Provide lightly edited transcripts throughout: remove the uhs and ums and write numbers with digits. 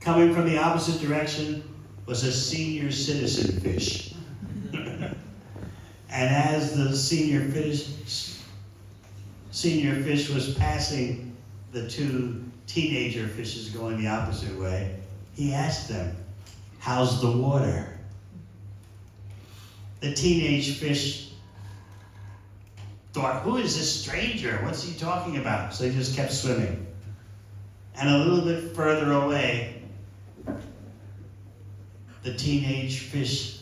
Coming from the opposite direction was a senior citizen fish. And as the senior fish was passing the two teenager fishes going the opposite way, he asked them, "How's the water?" The teenage fish thought, "Who is this stranger? What's he talking about?" So they just kept swimming. And a little bit further away, the teenage fish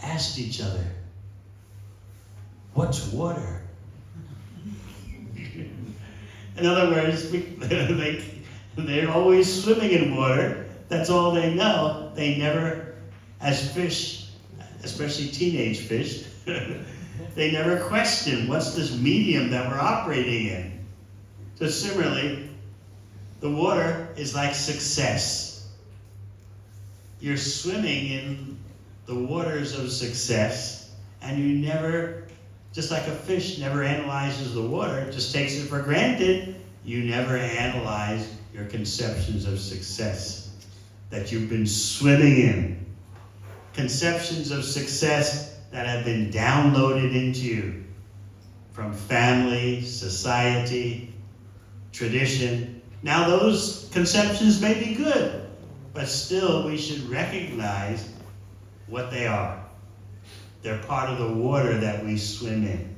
asked each other, "What's water?" In other words, they're always swimming in water. That's all they know. They never, as fish, especially teenage fish, they never question what's this medium that we're operating in. So similarly, the water is like success. You're swimming in the waters of success, and you never, just like a fish never analyzes the water, just takes it for granted, you never analyze your conceptions of success that you've been swimming in. Conceptions of success that have been downloaded into you from family, society, tradition. Now those conceptions may be good, but still we should recognize what they are. They're part of the water that we swim in.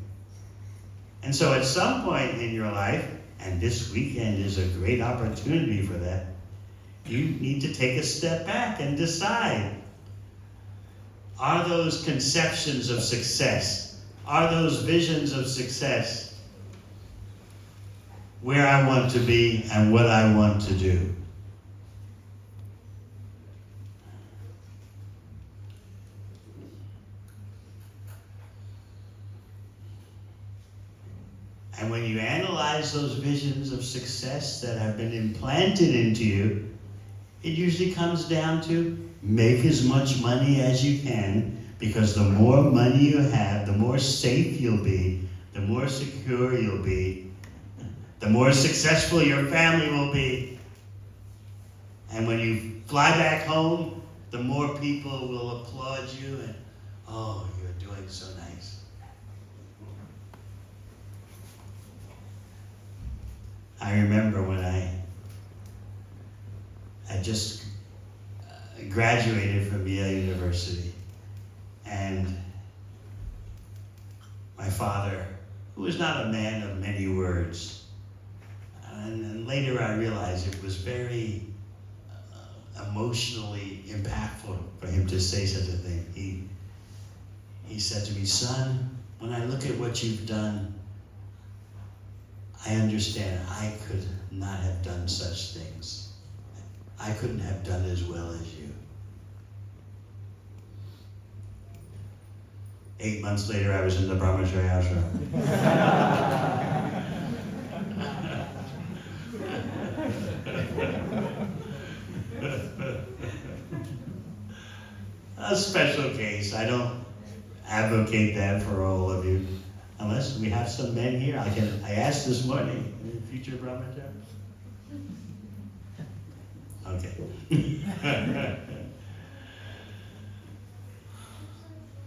And so at some point in your life, and this weekend is a great opportunity for that, you need to take a step back and decide, are those conceptions of success, are those visions of success where I want to be and what I want to do? And when you analyze those visions of success that have been implanted into you, it usually comes down to make as much money as you can, because the more money you have, the more safe you'll be, the more secure you'll be, the more successful your family will be. And when you fly back home, the more people will applaud you and, "Oh, you're doing so nice." I remember when I just graduated from Yale University, and my father, who was not a man of many words, and later I realized it was very emotionally impactful for him to say such a thing. He said to me, "Son, when I look at what you've done, I understand I could not have done such things. I couldn't have done as well as you." 8 months later, I was in the Brahmacharya ashram. A special case. I don't advocate that for all of you. Unless we have some men here. I asked this morning, future Brahmacharya. Okay.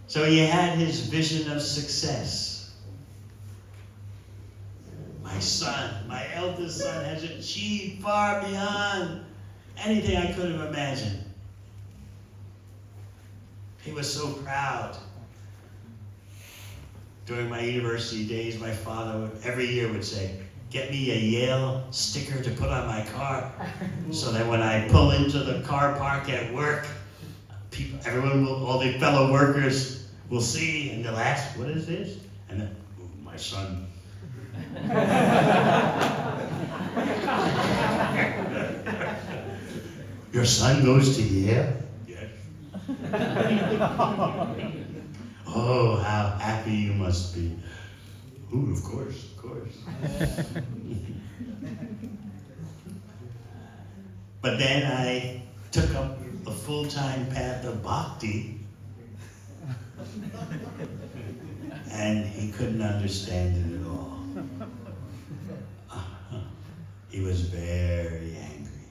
So he had his vision of success. My son, my eldest son, has achieved far beyond anything I could have imagined. He was so proud. During my university days, my father every year would say, "Get me a Yale sticker to put on my car, so that when I pull into the car park at work, all the fellow workers will see, and they'll ask, 'What is this?' And then, 'Oh, my son.'" "Your son goes to Yale?" "Yes." "Oh, how happy you must be." "Ooh, of course, of course." But then I took up the full-time path of bhakti, and he couldn't understand it at all. He was very angry.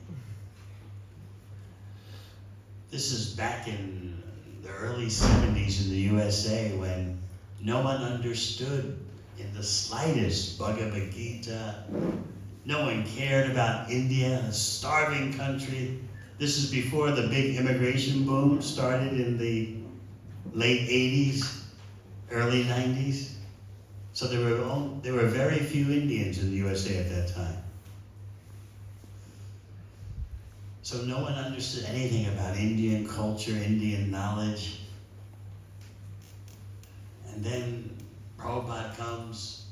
This is back in the early 70s in the USA when no one understood in the slightest Bhagavad Gita. No one cared about India, a starving country. This is before the big immigration boom started in the late 80s, early 90s. So there were very few Indians in the USA at that time. So no one understood anything about Indian culture, Indian knowledge. And then Prabhupada comes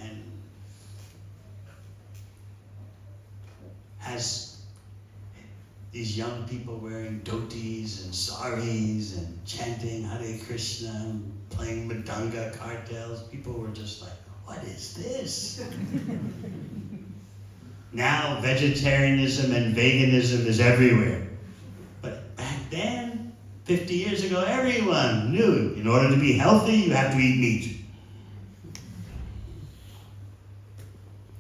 and has these young people wearing dhotis and saris and chanting Hare Krishna and playing Madanga cartels. People were just like, what is this? Now vegetarianism and veganism is everywhere. But back then, 50 years ago, everyone knew in order to be healthy, you have to eat meat.